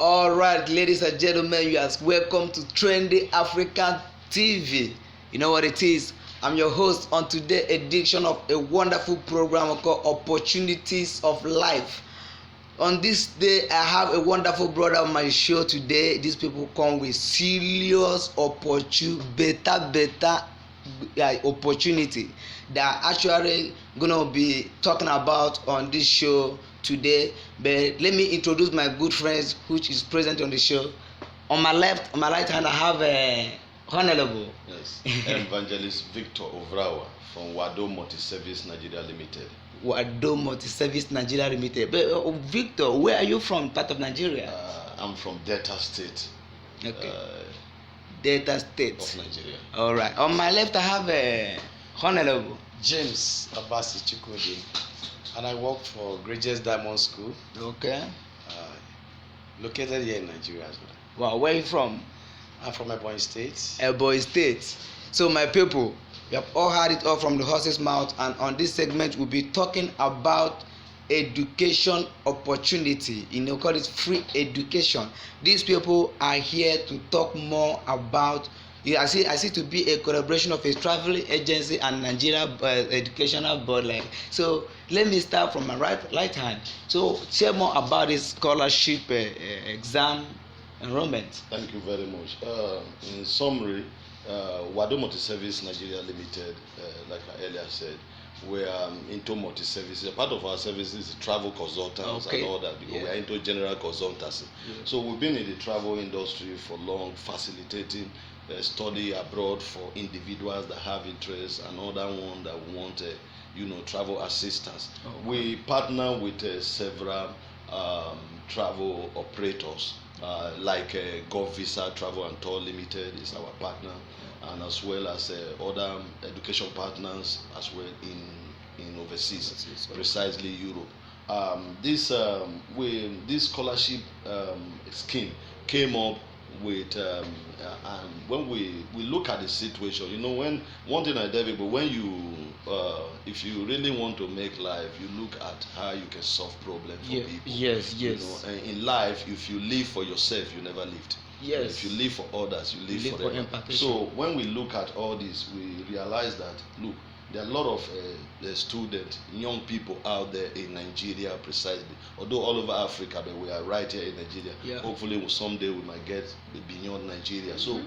All right, ladies and gentlemen, you are welcome to Trendy African TV. You know what it is? I'm your host on today's edition of a wonderful program called Opportunities of Life. On this day, I have a wonderful brother on my show today. These people come with serious better opportunity that actually gonna be talking about on this show today. But let me introduce my good friends which is present on the show. On my right hand, I have a honorable. Yes, Evangelist Victor Ovrawa from Wado Multi-Service Nigeria Limited. Wado Multi-Service Nigeria Limited. But Victor, where are you from? Part of Nigeria? I'm from Delta State. Okay. Delta State of Nigeria. All right. On my left, I have a honorable James Abasi Chikodi, and I work for Gracious Diamond School. Okay. Located here in Nigeria as well. Wow, where are you from? I'm from Ebonyi State. Ebonyi State. So my people, we have all heard it all from the horse's mouth, and on this segment we'll be talking about education opportunity. Call it free education. These people are here to talk more about. I see to be a collaboration of a traveling agency and Nigeria educational board. So let me start from my right hand. So share more about this scholarship exam enrollment. Thank you very much. In summary, Wado Multi-Service Nigeria Limited, like I earlier said, we are into multi-services. Part of our services is travel consultants and all that, because we are into general consultancy. So we've been in the travel industry for long, facilitating study abroad for individuals that have interest and other one that want travel assistance. We partner with several travel operators like Gulf Visa Travel and Tour Limited is our partner, and as well as other education partners as well in overseas, precisely Europe. This scholarship scheme came up with and when we look at the situation, when one thing I tell people, when you if you really want to make life, you look at how you can solve problems for people. Yes. And in life, if you live for yourself, you never lived. Yes. If you live for others, you live for them. So when we look at all this, we realize that look, there are a lot of students, young people out there in Nigeria precisely, although all over Africa, but we are right here in Nigeria. Hopefully someday we might get beyond Nigeria. So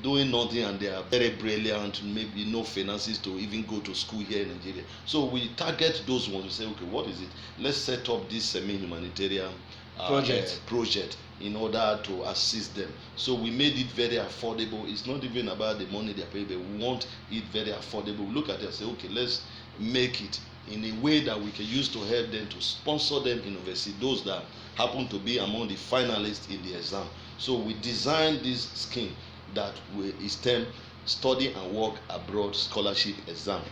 doing nothing, and they are very brilliant, maybe no finances to even go to school here in Nigeria. So we target those ones. We say, okay, what is it? Let's set up this semi-humanitarian project in order to assist them. So we made it very affordable. It's not even about the money they pay, but we want it very affordable. We look at it and say, okay, let's make it in a way that we can use to help them, to sponsor them in overseas, those that happen to be among the finalists in the exam. So we designed this scheme that is termed Study and Work Abroad Scholarship Exam.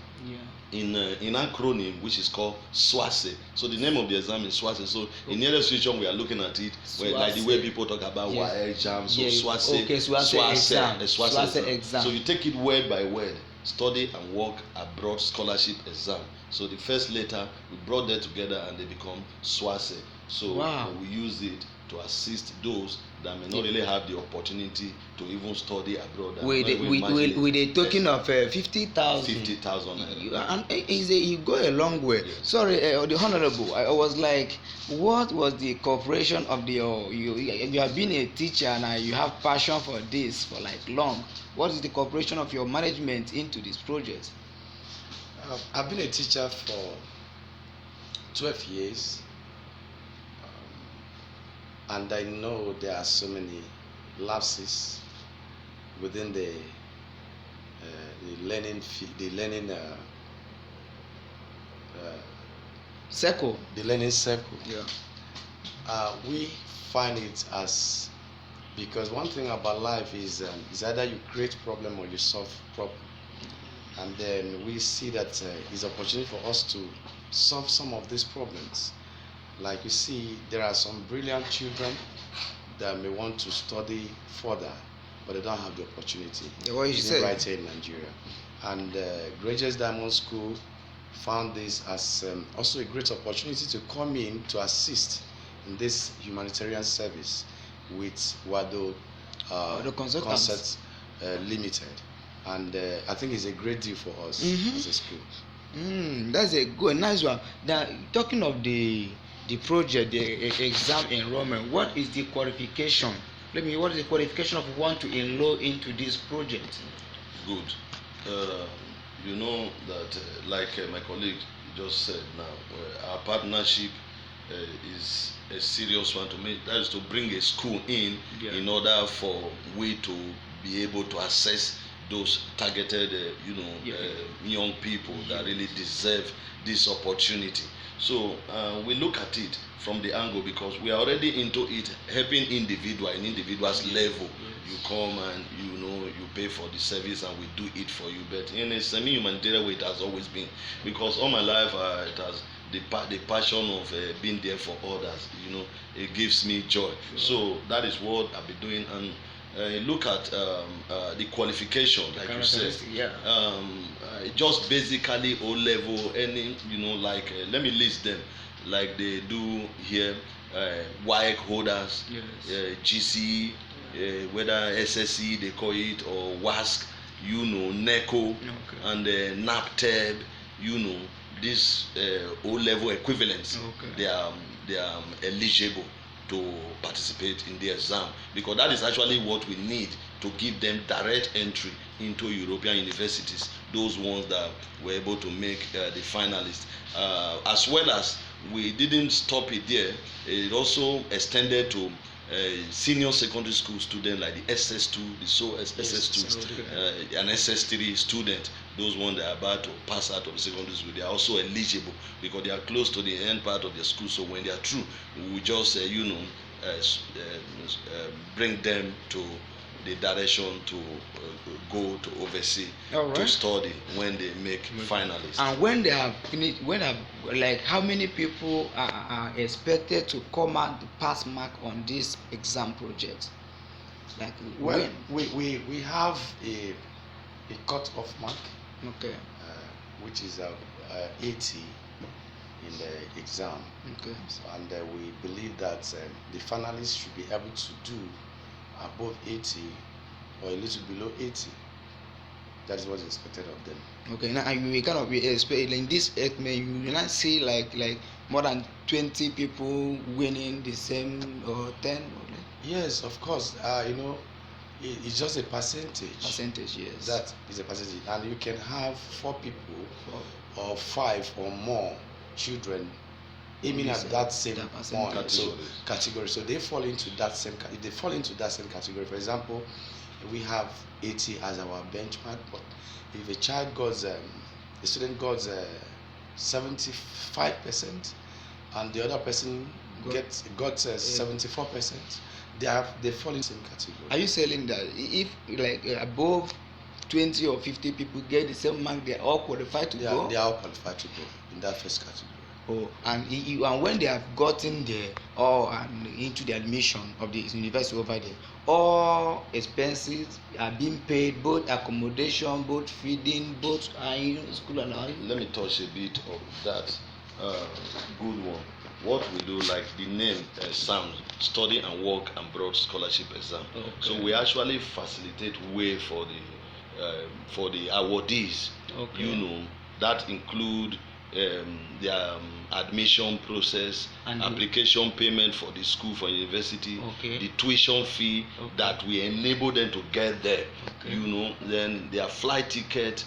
In acronym, which is called SWASE. So the name of the exam is SWASE. So in nearest future we are looking at it like the way people talk about exam. So SWASE, SWASE exam. So you take it word by word. Study and Work Abroad Scholarship Exam. So the first letter, we brought them together and they become SWASE. So we use it to assist those that may not really have the opportunity to even study abroad. With a token of 50,000. 50,000. And you go a long way. Yes. Sorry, the honorable. I was like, what was the cooperation of the? You have been a teacher and you have passion for this for long. What is the cooperation of your management into this project? I've been a teacher for 12 years. And I know there are so many lapses within the learning circle. The learning circle. We find it as, because one thing about life is either you create problem or you solve problem, and then we see that it's an opportunity for us to solve some of these problems. Like you see, there are some brilliant children that may want to study further, but they don't have the opportunity. What you say? Right here in Nigeria. And Gracious Diamond School found this as also a great opportunity to come in to assist in this humanitarian service with Wado The consultants. Limited, and I think it's a great deal for us as a school. That's a good, nice one. Now, talking of the project, the exam enrollment, what is the qualification? What is the qualification of one to enroll into this project? Good. You know that, like my colleague just said now, our partnership is a serious one to make. That is to bring a school in order for we to be able to assess those targeted, young people that really deserve this opportunity. So we look at it from the angle, because we are already into it, helping individuals level. You come and you pay for the service and we do it for you. But in a semi-humanitarian way, it has always been, because all my life it has the passion of being there for others. It gives me joy. So that is what I've been doing. And look at the qualification, like you said. Just basically O level, any let me list them, like they do here. WAEC holders, GC, whether SSC they call it, or WASC, NECO, and NAPTEB, this O level equivalents. They are eligible to participate in the exam, because that is actually what we need to give them direct entry into European universities, those ones that were able to make the finalists. As well as, we didn't stop it there, it also extended to senior secondary school students, like the SS2, the SS2, an SS3 student. Those ones that are about to pass out of secondary school, they are also eligible, because they are close to the end part of their school. So when they are through, we will just bring them to the direction to go to oversee, to study when they make finalists. And when they have finished, how many people are expected to come out the pass mark on this exam project? We have a cut-off mark, which is 80 in the exam. So, and we believe that the finalists should be able to do above 80 or a little below 80. That is what is expected of them. Okay, now we kind of expect in this estimate, you will not see like more than 20 people winning the same, or 10. Yes, of course. It's just a percentage. Yes. That is a percentage, and you can have 4 people or 5 or more children aiming at that same category. So they fall into that same. If they fall into that same category, for example, we have 80 as our benchmark. But if a student got 75%, and the other person got 74%, they fall in the same category. Are you saying that if above 20 or 50 people get the same mark, they are all qualified to go? They are all qualified to go in that first category. And when they have gotten there and into the admission of the university over there, all expenses are being paid, both accommodation, both feeding, both school and all. Let me touch a bit of that. Good one. What we do, like the name sounds, study and work and broad scholarship exam. So we actually facilitate way for the awardees. That include their admission process, and application payment for the school, for university, the tuition fee that we enable them to get there, then their flight ticket,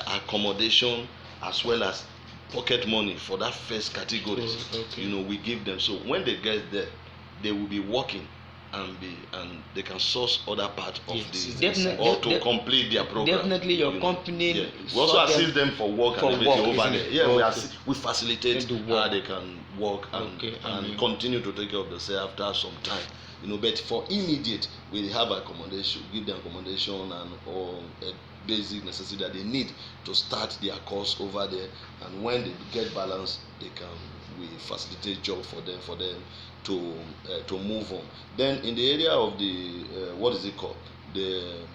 accommodation, as well as pocket money for that first categories. We give them. So when they get there, they will be working and they can source other part of to complete their program. Definitely, your company. Yeah. We also assist them for work and everything over there. Yeah, we facilitate how they can work and continue to take care of themselves after some time. But for immediate, we have accommodation, give them accommodation and all basic necessity that they need to start their course over there. And when they get balance, we facilitate job for them to move on. Then in the area of the what is it called, the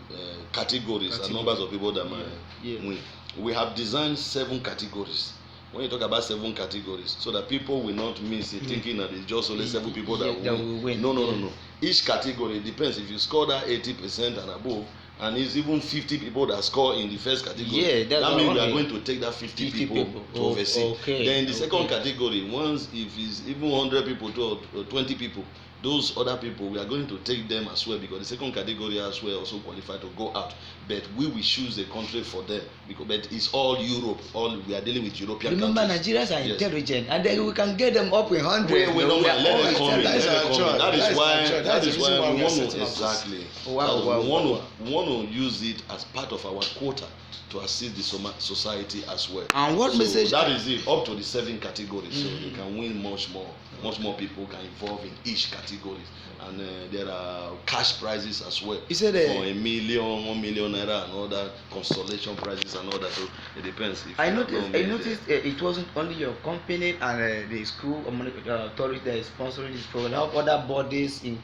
categories and numbers of people that might win, we have designed 7 categories when you talk about 7 categories, so that people will not miss it, thinking that it's just only 7 people that will win. No. Each category depends. If you score that 80% and above, and it's even 50 people that score in the first category, that means we are going to take that 50 people to oversee. Okay. Then in the second category, once if it's even 100 people to 20 people, those other people, we are going to take them as well, because the second category as well also qualify to go out. But we will choose a country for them, because but it's all Europe. All we are dealing with European Remember, countries. Nigerians are intelligent, and then we can get them up in hundreds. We don't let them come in. That is why we want to exactly. We want to use it as part of our quota to assist the society as well. And what message? That is it, up to the 7 categories, so you can win much more. Much more people can involve in each category, and there are cash prizes as well. You said for $1 million, $1 million naira, and all that, consolation prizes and all that. So it depends. I noticed it wasn't only your company and the school authority that is sponsoring this program. Other bodies in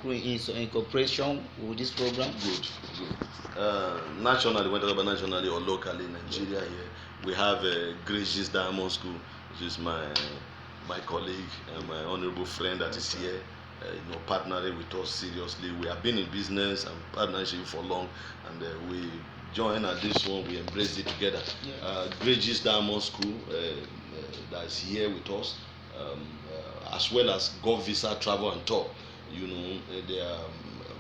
cooperation with this program. Good. Nationally, whether nationally or locally in Nigeria, here we have Grace's Diamond School, which is my colleague and my honorable friend that is here, partnering with us seriously. We have been in business and partnership for long, and we join at this one. We embrace it together. Grace's Diamond School that is here with us, as well as Go Visa Travel and Tour. They are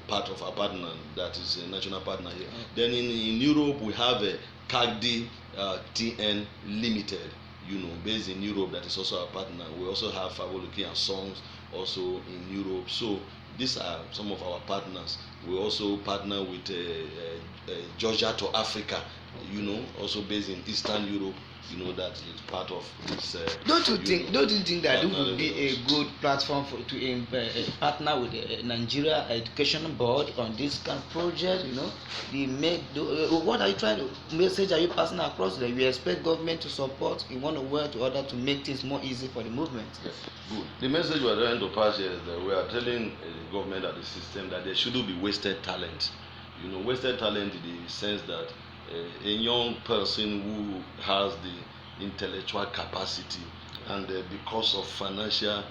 part of our partner, that is a national partner here. Then in Europe we have a CAGD TN Limited, based in Europe, that is also our partner. We also have Favoloki and Sons also in Europe. So these are some of our partners. We also partner with Georgia to Africa, also based in Eastern Europe. That is part of this. Don't you think that it would be a good platform to partner with the Nigeria Education Board on this kind of project? What are you trying to message? Are you passing across that you expect government to support in one way or the other to make things more easy for the movement? Yes. Good. The message we are trying to pass here is that we are telling the government and the system that there shouldn't be wasted talent. Wasted talent in the sense that a young person who has the intellectual capacity and because of financial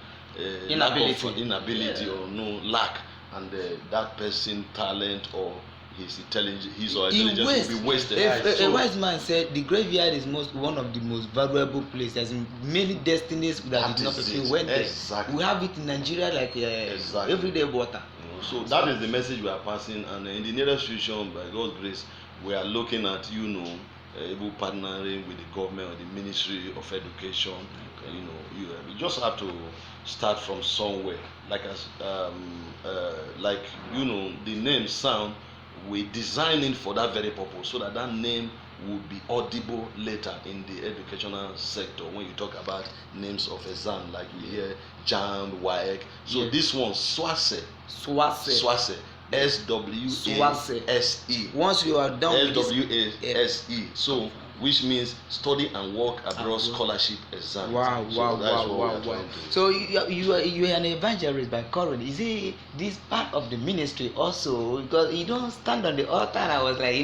inability or no lack, and that person talent or his intelligence will be wasted. A wise man said the graveyard is one of the most valuable places. There's many destinies that did not fulfill when exactly. We have it in Nigeria like everyday water. So that is the message we are passing, and in the nearest future, by God's grace, we are looking at able partnering with the government or the Ministry of Education. You just have to start from somewhere. The name sound, we design it for that very purpose, so that name will be audible later in the educational sector when you talk about names of exam, like you hear JAMB, WAEC. So this one, SWASE. SWASE. Once you are done SWASE. So which means study and work abroad scholarship exam. Wow. So you are an evangelist by calling. Is it this part of the ministry also? Because you don't stand on the altar and I was like,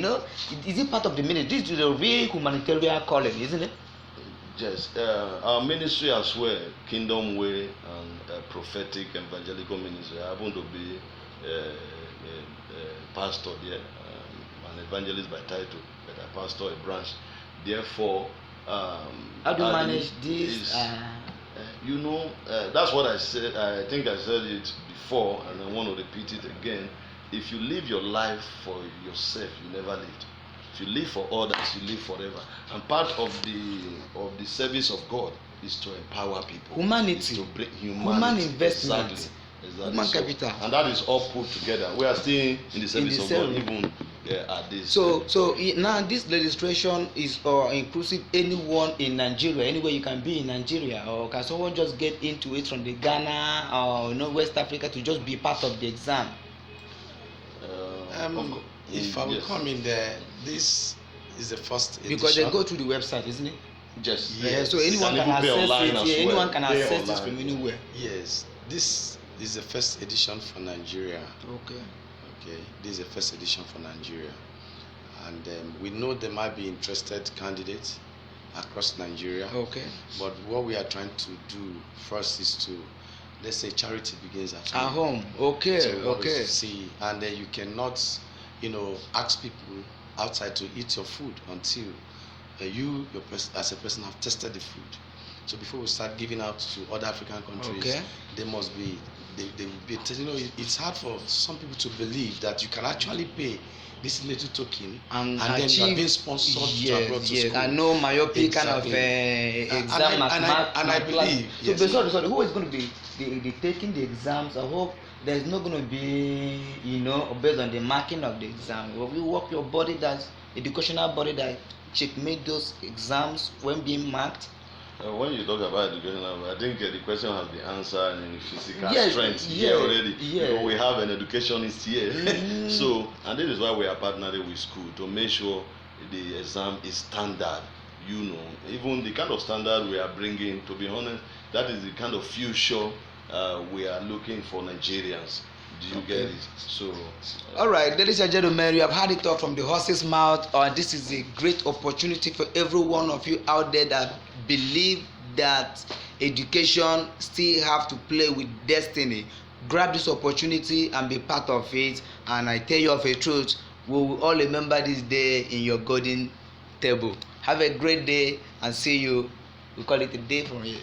is it part of the ministry? This is a real humanitarian calling, isn't it? Yes, our ministry as well, Kingdom Way and prophetic evangelical ministry. I happen to be a pastor there, an evangelist by title, but I pastor a branch. Therefore, how do you manage this? That's what I said. I think I said it before, and I want to repeat it again. If you live your life for yourself, you never lived. If you live for others, you live forever. And part of the service of God is to empower people. Humanity. To bring human investment. Exactly. Human capital. And that is all put together. We are still in the service of God, even at this. So now this legislation is inclusive anyone in Nigeria, anywhere you can be in Nigeria, or can someone just get into it from the Ghana or West Africa to just be part of the exam? If I will come in there, this is the first edition. Because they go through the website, isn't it? Yes. So anyone can access it. Anyone can access this from anywhere. Yes. This is the first edition for Nigeria. Okay. This is the first edition for Nigeria, and we know there might be interested candidates, across Nigeria. Okay. But what we are trying to do first is to, let's say, charity begins at home. At home. Okay. So Okay. see, and then you cannot, ask people outside to eat your food until you, as a person, have tested the food. So before we start giving out to other African countries, Okay. they must be, they will be, it's hard for some people to believe that you can actually pay this little token and then you are being sponsored to abroad to school. I know myopic kind of exam and I believe. So, yes. Sorry, who is going to be the taking the exams? I hope there's not going to be, based on the marking of the exam. Will you work your body, that educational body that checkmate those exams when being marked? When you talk about education, I think the question has been answered in physical strength here already. Yeah. Because we have an educationist here. So, and this is why we are partnering with school to make sure the exam is standard. Even the kind of standard we are bringing, to be honest, that is the kind of future we are looking for Nigerians. Do you get it? So, all right, ladies and gentlemen, you have heard it all from the horse's mouth. This is a great opportunity for every one of you out there that believe that education still have to play with destiny. Grab this opportunity and be part of it. And I tell you of a truth, we will all remember this day in your golden table. Have a great day and see you. We call it a day from here.